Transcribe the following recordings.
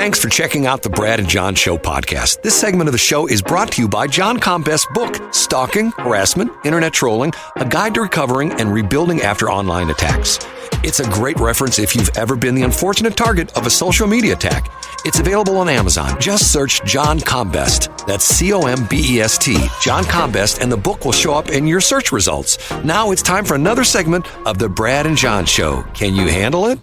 Thanks for checking out the Brad and John Show podcast. This segment of the show is brought to you by John Combest's book, Stalking, Harassment, Internet Trolling, A Guide to Recovering and Rebuilding After Online Attacks. It's a great reference if you've ever been the unfortunate target of a social media attack. It's available on Amazon. Just search John Combest. That's C-O-M-B-E-S-T, John Combest, and the book will show up in your search results. Now it's time for another segment of the Brad and John Show. Can you handle it?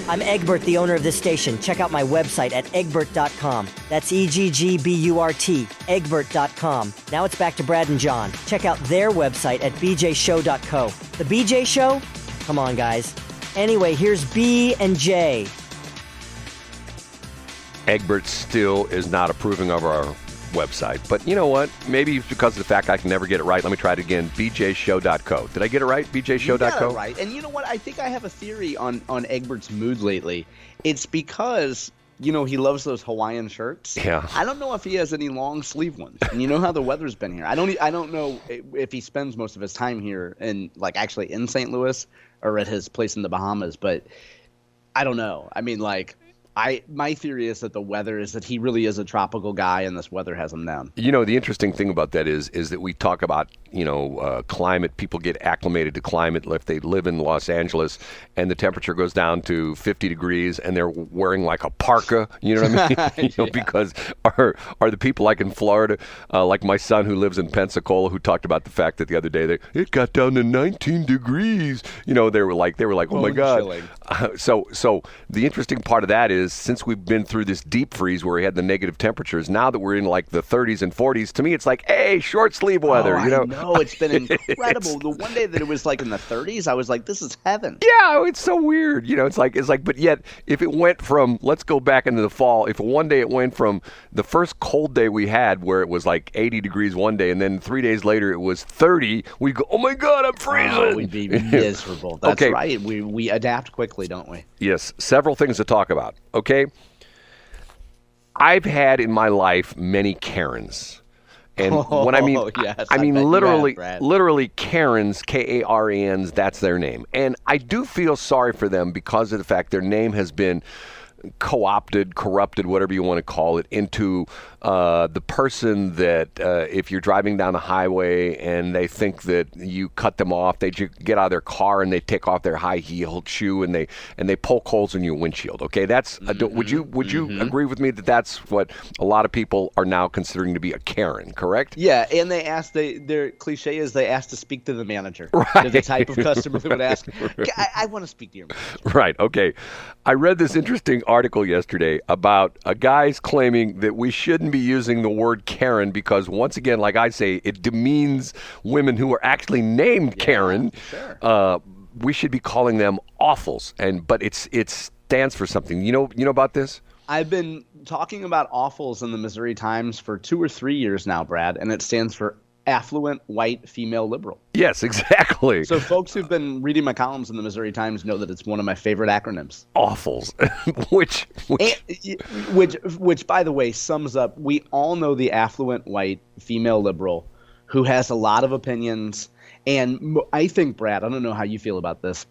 I'm Egbert, the owner of this station. Check out my website at egbert.com. That's E-G-G-B-U-R-T, egbert.com. Now it's back to Brad and John. Check out their website at bjshow.co. The BJ Show? Come on, guys. Anyway, here's B and J. Egbert still is not approving of our website. But you know what? Maybe it's because of the fact I can never get it right. Let me try it again. bjshow.co. Did I get it right? bjshow.co? You got it right. And you know what? I think I have a theory on Egbert's mood lately. It's because, you know, he loves those Hawaiian shirts. Yeah. I don't know if he has any long sleeve ones. And you know how the weather's been here. I don't know if he spends most of his time here actually in St. Louis or at his place in the Bahamas, but I don't know. I mean, my theory is that the weather is that he really is a tropical guy and this weather has him down. You know, the interesting thing about that is that we talk about, climate. People get acclimated to climate if they live in Los Angeles and the temperature goes down to 50 degrees and they're wearing like a parka, you know what I mean? Yeah. Because are the people like in Florida, like my son who lives in Pensacola, who talked about the fact that the other day it got down to 19 degrees. You know, they were like, oh my God. So the interesting part of that is, since we've been through this deep freeze where we had the negative temperatures, now that we're in like the 30s and 40s, to me it's like, hey, short sleeve weather. I know, it's been incredible. The one day that it was like in the 30s, I was like, this is heaven. Yeah, it's so weird. You know, it's like, but yet if it went from, let's go back into the fall, if one day it went from the first cold day we had where it was like 80 degrees one day and then 3 days later it was 30, we'd go, oh my God, I'm freezing. Oh, we'd be miserable. That's okay. Right. We adapt quickly, don't we? Yes, several things to talk about. Okay, I've had in my life many Karens, and when I mean, yes, I mean literally Karens, Karens. That's their name, and I do feel sorry for them because of the fact their name has been co-opted, corrupted, whatever you want to call it, into the person that if you're driving down the highway and they think that you cut them off, they get out of their car and they take off their high-heeled shoe and they poke holes in your windshield. Okay, that's would you agree with me that that's what a lot of people are now considering to be a Karen, correct? Yeah, and their cliche is they ask to speak to the manager. Right. They're the type of customer that would ask, I want to speak to your manager. Right, okay. I read this interesting article yesterday about a guy's claiming that we shouldn't be using the word Karen because, once again, like I say, it demeans women who are actually named Karen. Sure. We should be calling them awfuls, but it stands for something. You know about this? I've been talking about awfuls in the Missouri Times for 2 or 3 years now, Brad, and it stands for affluent white female liberal. Yes, exactly. So folks who've been reading my columns in the Missouri Times know that it's one of my favorite acronyms. Awfuls. which by the way sums up, we all know the affluent white female liberal who has a lot of opinions, and I think, Brad, I don't know how you feel about this,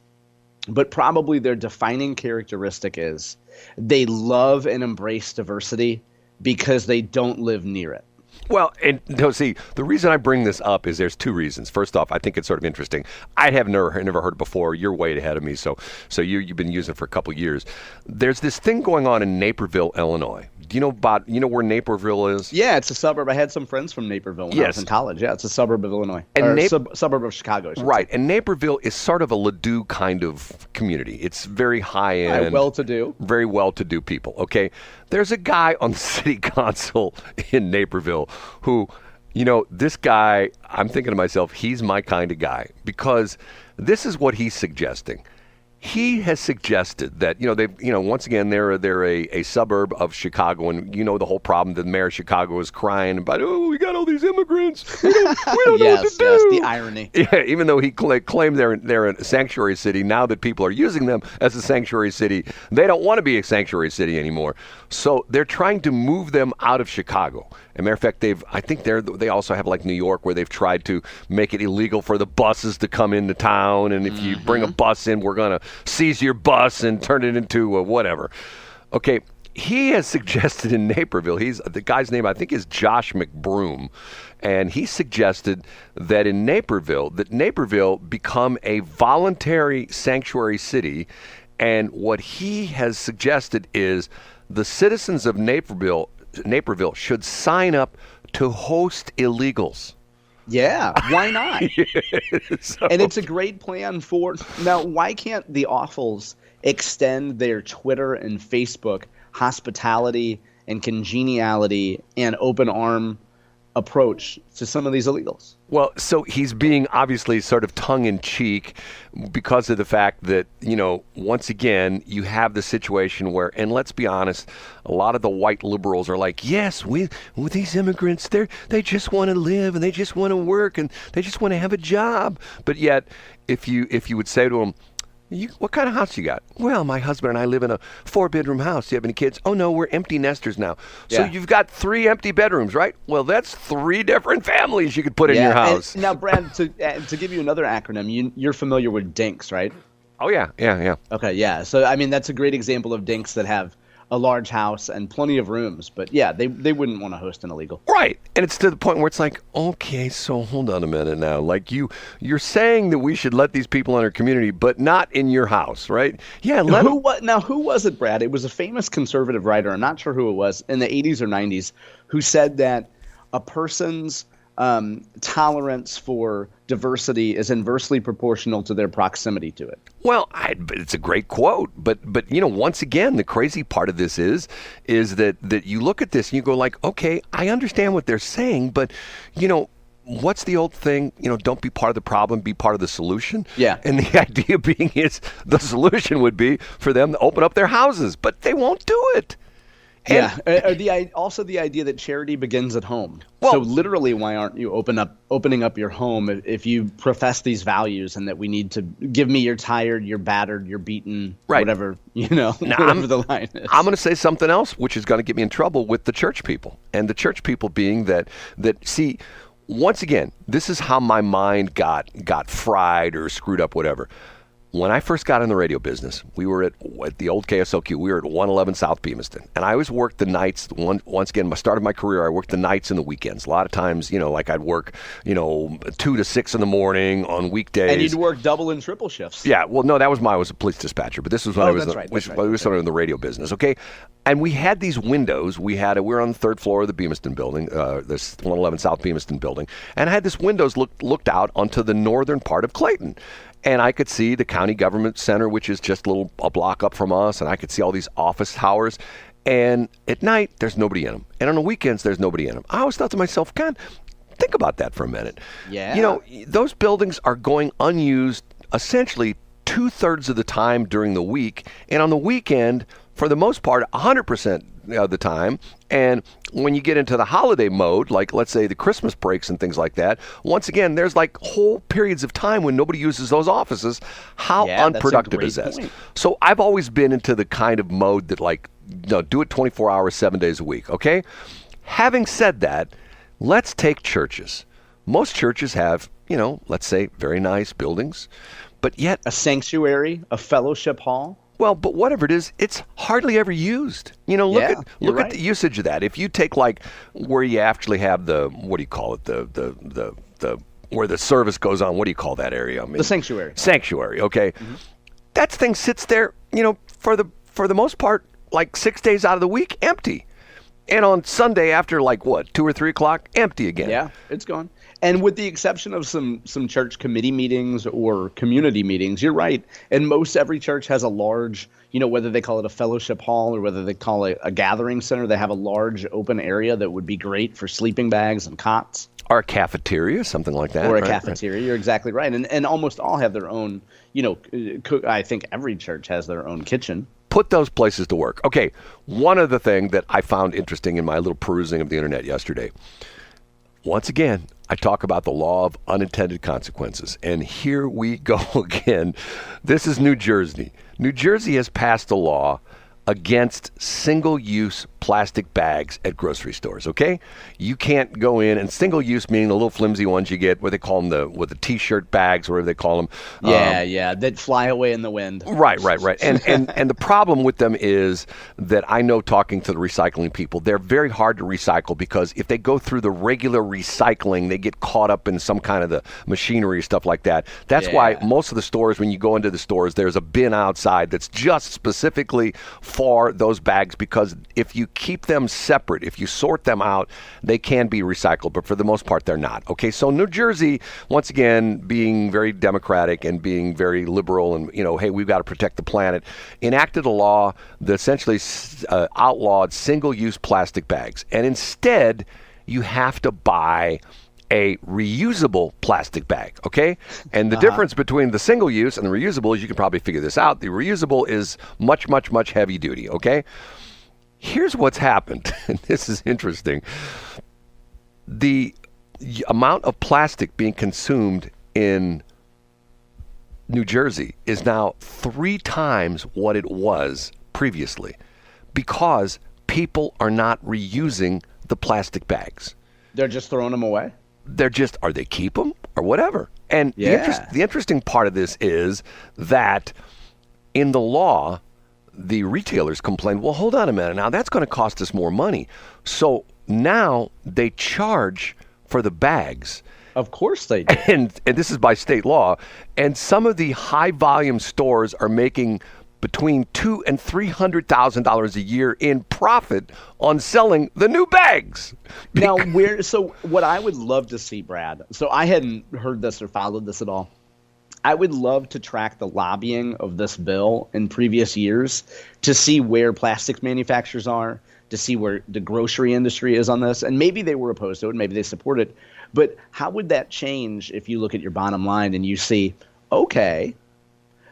but probably their defining characteristic is they love and embrace diversity because they don't live near it. Well, and see, the reason I bring this up is there's two reasons. First off, I think it's sort of interesting. I have never heard it before. You're way ahead of me, so you've been using it for a couple of years. There's this thing going on in Naperville, Illinois. Do you know where Naperville is? Yeah, it's a suburb. I had some friends from Naperville when I was in college. Yeah, it's a suburb of Illinois. And suburb of Chicago. Right, and Naperville is sort of a Ladue kind of community. It's very high-end. Well-to-do. Very well-to-do people, okay? There's a guy on the city council in Naperville who, this guy, I'm thinking to myself, he's my kind of guy, because this is what he's suggesting. He has suggested that, once again, they're a suburb of Chicago, and the whole problem. The mayor of Chicago is crying about, we got all these immigrants. We don't know what to do. Yes, the irony. Yeah, even though he claimed they're a sanctuary city, now that people are using them as a sanctuary city, they don't want to be a sanctuary city anymore. So they're trying to move them out of Chicago. As a matter of fact, I think they also have like New York, where they've tried to make it illegal for the buses to come into town, and if you bring a bus in, we're going to seize your bus and turn it into whatever. Okay, he has suggested in Naperville, the guy's name I think is Josh McBroom, and he suggested that in Naperville, become a voluntary sanctuary city, and what he has suggested is the citizens of Naperville should sign up to host illegals. Yeah, why not? So, and it's a great plan for now. Why can't the Awful's extend their Twitter and Facebook hospitality and congeniality and open arm approach to some of these illegals? Well, so he's being obviously sort of tongue-in-cheek because of the fact that, once again, you have the situation where, and let's be honest, a lot of the white liberals are like, yes, with these immigrants, they just want to live and they just want to work and they just want to have a job. But yet, if you would say to them, what kind of house you got? Well, my husband and I live in a 4-bedroom house. Do you have any kids? Oh, no, we're empty nesters now. So you've got 3 empty bedrooms, right? Well, that's 3 different families you could put in your house. And now, Brad, to give you another acronym, you're familiar with DINKs, right? Oh, yeah. Okay, yeah. So, I mean, that's a great example of DINKs that have a large house and plenty of rooms. But, yeah, they wouldn't want to host an illegal. Right. And it's to the point where it's like, okay, so hold on a minute now. Like, you're saying that we should let these people in our community, but not in your house, right? Yeah. Who was it, Brad? It was a famous conservative writer, I'm not sure who it was, in the 80s or 90s, who said that a person's tolerance for diversity is inversely proportional to their proximity to it. Well, it's a great quote, but once again, the crazy part of this is that you look at this and you go like, okay, I understand what they're saying, but what's the old thing? Don't be part of the problem, be part of the solution. Yeah. And the idea being is the solution would be for them to open up their houses, but they won't do it. Also the idea that charity begins at home. Well, so literally, why aren't you opening up your home if you profess these values and that we need to give me you're tired, you're battered, you're beaten, right. Whatever, whatever the line is. I'm going to say something else, which is going to get me in trouble with the church people. And the church people being that see, once again, this is how my mind got fried or screwed up, whatever. When I first got in the radio business, we were at the old KSLQ. We were at 111 South Bemiston. And I always worked the nights. Once again, my start of my career, I worked the nights and the weekends. A lot of times, like I'd work, 2 to 6 in the morning on weekdays. And you'd work double and triple shifts. Yeah, well, no, that was I was a police dispatcher. But this was when I was in the radio business, okay? And we had these windows. We were on the 3rd floor of the Bemiston building, this 111 South Bemiston building. And I had this windows looked out onto the northern part of Clayton. And I could see the county government center, which is just a block up from us, and I could see all these office towers. And at night, there's nobody in them. And on the weekends, there's nobody in them. I always thought to myself, God, think about that for a minute. Yeah. Those buildings are going unused essentially 2/3 of the time during the week. And on the weekend, for the most part, 100% of the time. And when you get into the holiday mode, like let's say the Christmas breaks and things like that, once again, there's like whole periods of time when nobody uses those offices. How unproductive is that? So I've always been into the kind of mode that do it 24 hours, 7 days a week, okay? Having said that, let's take churches. Most churches have, let's say very nice buildings, but yet a sanctuary, a fellowship hall. Well, but whatever it is, it's hardly ever used. Look at the usage of that. If you take where you actually have the what do you call it, the where the service goes on, what do you call that area? I mean, the sanctuary. Sanctuary, okay. Mm-hmm. That thing sits there, for the most part, 6 days out of the week, empty. And on Sunday after 2 or 3 o'clock, empty again. Yeah, it's gone. And with the exception of some church committee meetings or community meetings, you're right. And most every church has a large, whether they call it a fellowship hall or whether they call it a gathering center, they have a large open area that would be great for sleeping bags and cots. Or a cafeteria, something like that. Or a cafeteria, You're exactly right. And almost all have their own, I think every church has their own kitchen. Put those places to work. Okay, one other thing that I found interesting in my little perusing of the internet yesterday. Once again, I talk about the law of unintended consequences. And here we go again. This is New Jersey. New Jersey has passed a law against single-use plastic bags at grocery stores, okay? You can't go in, and single-use meaning the little flimsy ones you get, what they call them, with the T-shirt bags, whatever they call them. Yeah, that fly away in the wind. Right. And the problem with them is that I know, talking to the recycling people, they're very hard to recycle because if they go through the regular recycling, they get caught up in some kind of the machinery, stuff like that. That's why most of the stores, when you go into the stores, there's a bin outside that's just specifically for those bags, because if you keep them separate, if you sort them out, they can be recycled, but for the most part, they're not. Okay, so New Jersey, once again, being very democratic and being very liberal and, hey, we've got to protect the planet, enacted a law that essentially outlawed single-use plastic bags. And instead, you have to buy a reusable plastic bag, okay? And the difference between the single use and the reusable is, you can probably figure this out, the reusable is much, much, much heavy duty, okay? Here's what's happened, and this is interesting. The amount of plastic being consumed in New Jersey is now 3 times what it was previously, because people are not reusing the plastic bags. They're just throwing them away? Or they keep them or whatever. And the interesting part of this is that in the law, the retailers complained, well, hold on a minute. Now that's going to cost us more money. So now they charge for the bags. Of course they do. And this is by state law. And some of the high volume stores are making between $200,000 and $300,000 a year in profit on selling the new bags. Now, so what I would love to see, Brad, so I hadn't heard this or followed this at all. I would love to track the lobbying of this bill in previous years to see where plastics manufacturers are, to see where the grocery industry is on this. And maybe they were opposed to it, maybe they support it. But how would that change if you look at your bottom line and you see, okay,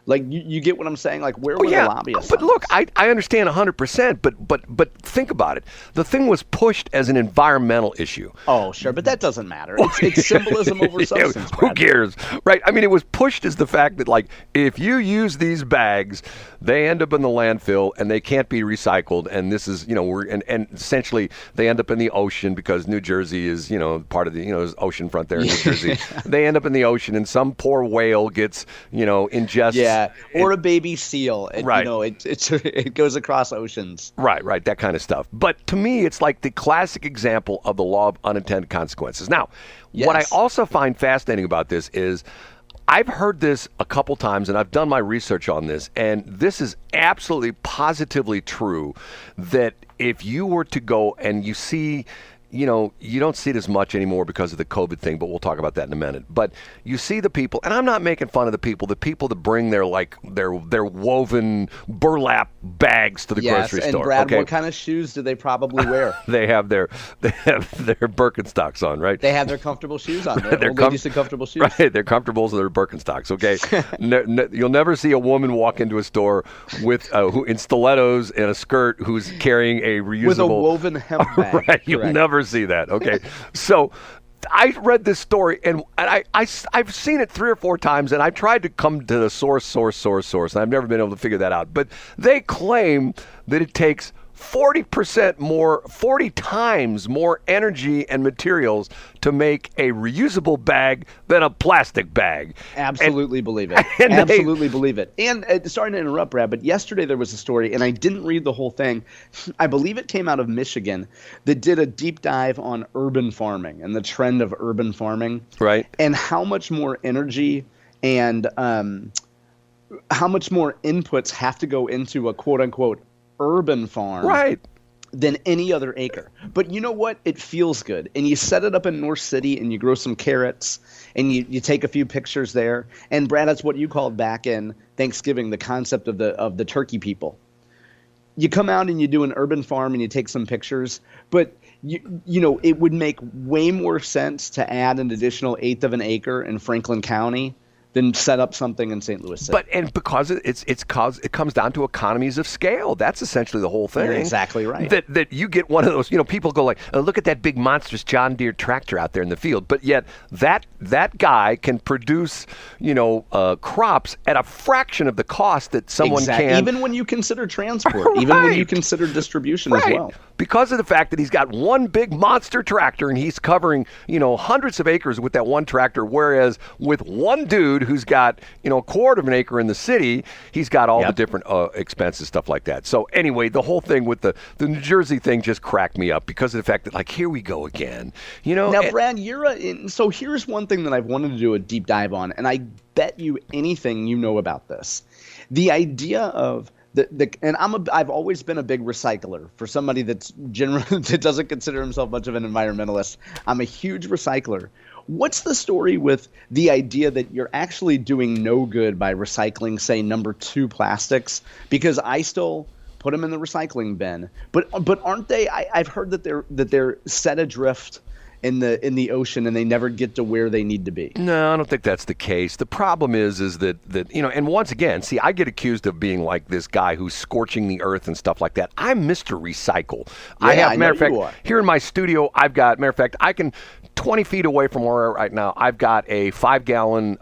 like, you get what I'm saying? Like, where were the lobbyists? But look, I understand 100%, but think about it. The thing was pushed as an environmental issue. Oh, sure, but that doesn't matter. It's symbolism over substance, Who cares, right? I mean, it was pushed as the fact that, like, if you use these bags, they end up in the landfill and they can't be recycled. And this is, and essentially they end up in the ocean because New Jersey is, part of the, there's ocean front there in New Jersey. They end up in the ocean and some poor whale gets, ingests. Yeah. Or a baby seal. Right. It goes across oceans. Right, that kind of stuff. But to me, it's like the classic example of the law of unintended consequences. Now, what I also find fascinating about this is I've heard this a couple times, and I've done my research on this, and this is absolutely positively true, that if you were to go and you see, you don't see it as much anymore because of the COVID thing, but we'll talk about that in a minute. But you see the people, and I'm not making fun of the people that bring their woven burlap bags to the grocery store. And Brad, what kind of shoes do they probably wear? They have their Birkenstocks on, right? They have their comfortable shoes on. They're decent comfortable shoes. Right, they're comfortables and they're Birkenstocks, okay? You'll never see a woman walk into a store with in stilettos and a skirt who's carrying a reusable... With a woven hemp bag. Right, you'll never see that. Okay, so I read this story and I've seen it 3 or 4 times, and I've tried to come to the source, and I've never been able to figure that out. But they claim that it takes 40 times more energy and materials to make a reusable bag than a plastic bag. Absolutely believe it. Absolutely believe it. And sorry to interrupt, Brad, but yesterday there was a story, and I didn't read the whole thing. I believe it came out of Michigan that did a deep dive on urban farming and the trend of urban farming. Right. And how much more energy and how much more inputs have to go into a quote-unquote urban farm, right, than any other acre. But you know what? It feels good. And you set it up in North City and you grow some carrots and you take a few pictures there. And Brad, that's what you called back in Thanksgiving, the concept of the turkey people. You come out and you do an urban farm and you take some pictures, but it would make way more sense to add an additional 1/8 of an acre in Franklin County than set up something in St. Louis City. But because it comes down to economies of scale. That's essentially the whole thing. You're exactly right. That you get one of those, people go like, oh, look at that big monstrous John Deere tractor out there in the field. But yet that guy can produce, crops at a fraction of the cost that someone can. Even when you consider transport, even when you consider distribution as well. because of the fact that he's got one big monster tractor and he's covering, hundreds of acres with that one tractor, whereas with one dude who's got, a quarter of an acre in the city, he's got all the different expenses, stuff like that. So anyway, the whole thing with the New Jersey thing just cracked me up because of the fact that, like, here we go again. Now, Brad, so here's one thing that I've wanted to do a deep dive on, and I bet you anything you know about this. The idea of and I've always been a big recycler. For somebody that doesn't consider himself much of an environmentalist, I'm a huge recycler. What's the story with the idea that you're actually doing no good by recycling, say, number 2 plastics? Because I still put them in the recycling bin, but aren't they? I've heard that they're set adrift in the ocean and they never get to where they need to be. No, I don't think that's the case. The problem is that and once again, see, I get accused of being like this guy who's scorching the earth and stuff like that. I'm Mr. Recycle. Yeah, matter of fact, here in my studio, I can 20 feet away from where I'm right now, I've got a 5-gallon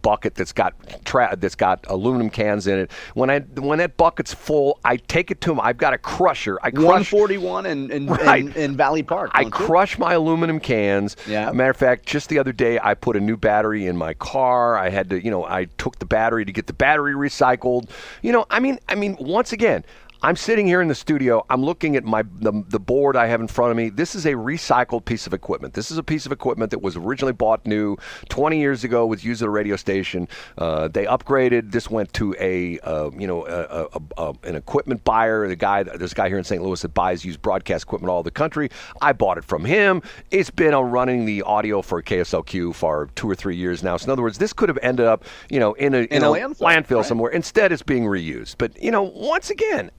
bucket that's got aluminum cans in it. When that bucket's full, I take it to him. I've got a crusher. I crush 141 in Valley Park. I crush my aluminum cans. Yeah. Matter of fact, just the other day, I put a new battery in my car. I had to, I took the battery to get the battery recycled. Once again, I'm sitting here in the studio. I'm looking at the board I have in front of me. This is a recycled piece of equipment. This is a piece of equipment that was originally bought new 20 years ago, was used at a radio station. They upgraded. This went to an equipment buyer. There's a guy here in St. Louis that buys used broadcast equipment all over the country. I bought it from him. It's been running the audio for KSLQ for 2 or 3 years now. So in other words, this could have ended up, in a landfill right? somewhere. Instead, it's being reused. But once again,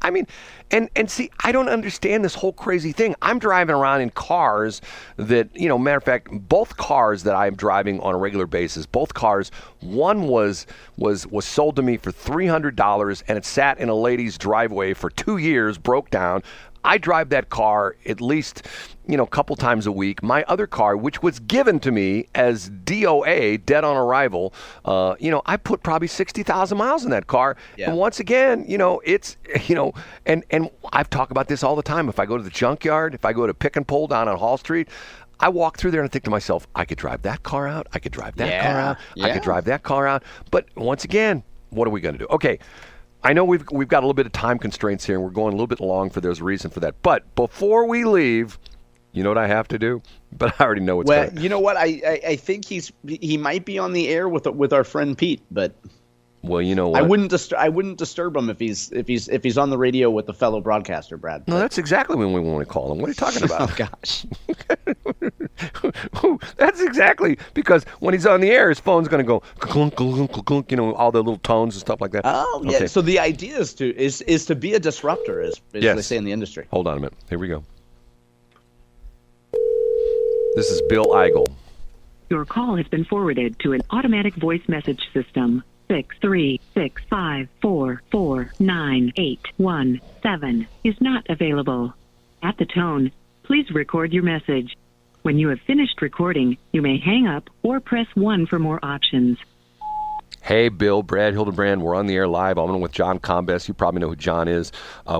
and see, I don't understand this whole crazy thing. I'm driving around in cars that, matter of fact, both cars that I'm driving on a regular basis, both cars, one was sold to me for $300 and it sat in a lady's driveway for 2 years, broke down. I drive that car at least, a couple times a week. My other car, which was given to me as DOA, dead on arrival, I put probably 60,000 miles in that car. Yeah. And once again, it's, and I've talked about this all the time. If I go to the junkyard, if I go to Pick and Pull down on Hall Street, I walk through there and I think to myself, I could drive that car out. I could drive that car out. Yeah. I could drive that car out. But once again, what are we going to do? Okay. I know we've got a little bit of time constraints here, and we're going a little bit long there's a reason for that. But before we leave, you know what I have to do? But I already know what's going to. You know what? I think he might be on the air with our friend Pete, but. Well, you know what? I wouldn't disturb him if he's on the radio with a fellow broadcaster, Brad. No, that's exactly when we want to call him. What are you talking about? Oh gosh. That's exactly because when he's on the air, his phone's going to go clunk, clunk, clunk, clunk, all the little tones and stuff like that. Oh yeah. Okay. So the idea is to be a disruptor, as they say in the industry. Hold on a minute. Here we go. This is Bill Eigel. Your call has been forwarded to an automatic voice message system. 63654498117 is not available. At the tone, please record your message. When you have finished recording, you may hang up or press 1 for more options. Hey, Bill, Brad Hildebrand, we're on the air live. I'm on with John Combest. You probably know who John is.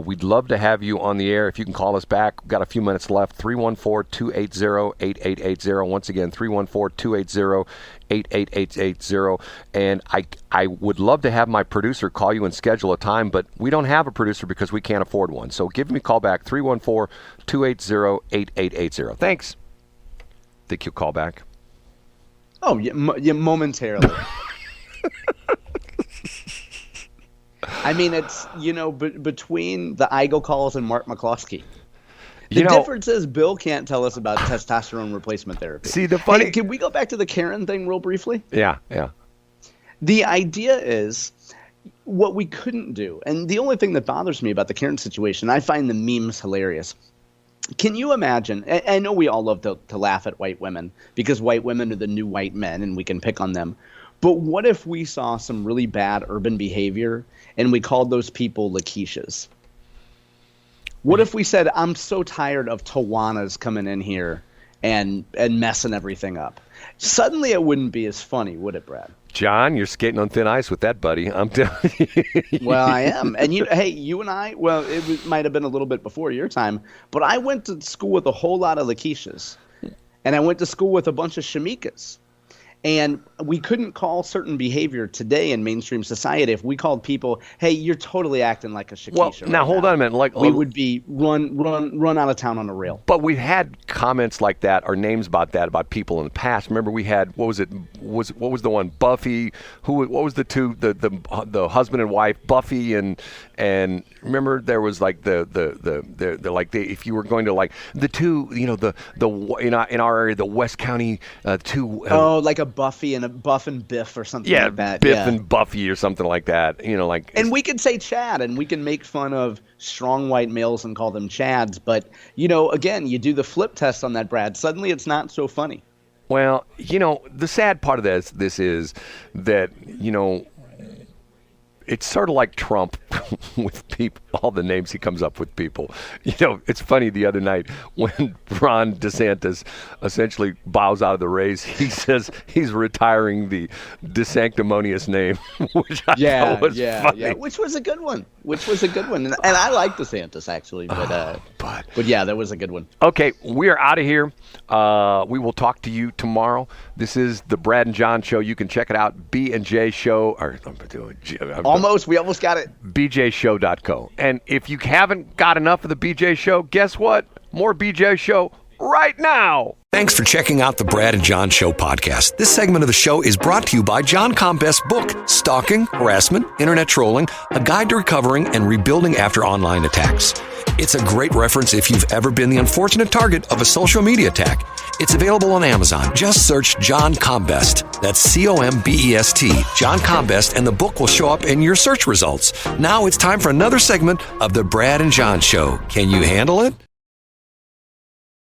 We'd love to have you on the air. If you can call us back, we've got a few minutes left. 314-280-8880. Once again, 314-280-8880. And I would love to have my producer call you and schedule a time, but we don't have a producer because we can't afford one. So give me a call back, 314-280-8880. Thanks. Think you'll call back? Oh, yeah, momentarily. It's, between the Eigel calls and Mark McCloskey. The difference is Bill can't tell us about testosterone replacement therapy. See, the funny... Hey, can we go back to the Karen thing real briefly? Yeah. The idea is what we couldn't do, and the only thing that bothers me about the Karen situation, I find the memes hilarious. Can you imagine? I know we all love to laugh at white women because white women are the new white men and we can pick on them. But what if we saw some really bad urban behavior and we called those people Lakeishas? What if we said, I'm so tired of Tawanas coming in here and messing everything up? Suddenly it wouldn't be as funny, would it, Brad? John, you're skating on thin ice with that, buddy. I'm telling you. Well, I am. And you and I, well, might have been a little bit before your time, but I went to school with a whole lot of Lakeishas. And I went to school with a bunch of Shamikas. And we couldn't call certain behavior today in mainstream society. If we called people, hey, you're totally acting like a Shakisha. Well, now hold on a minute. We would be run out of town on a rail. But we've had comments like that or names about that about people in the past. Remember, we had what was the one? Buffy. What was the two? The husband and wife, Buffy and remember there was like the if you were going to like the two, in our area, the West County two. Like a Buffy and a Buff and Biff or something like that. Biff and Buffy or something like that. And we can say Chad, and we can make fun of strong white males and call them Chads. But, again, you do the flip test on that, Brad. Suddenly it's not so funny. Well, the sad part of this is that, it's sort of like Trump with people, all the names he comes up with people. It's funny the other night when Ron DeSantis essentially bows out of the race, he says he's retiring the DeSanctimonious name, which I thought was funny. Yeah, which was a good one. And I like DeSantis, actually. But yeah, that was a good one. Okay, we are out of here. We will talk to you tomorrow. This is the Brad and John Show. You can check it out, B&J Show. We almost got it. BJShow.co. And if you haven't got enough of the BJ Show, guess what? More BJ Show right now. Thanks for checking out the Brad and John Show podcast. This segment of the show is brought to you by John Combest's book, Stalking, Harassment, Internet Trolling, A Guide to Recovering and Rebuilding After Online Attacks. It's a great reference if you've ever been the unfortunate target of a social media attack. It's available on Amazon. Just search John Combest. That's Combest, John Combest, and the book will show up in your search results. Now it's time for another segment of the Brad and John Show. Can you handle it?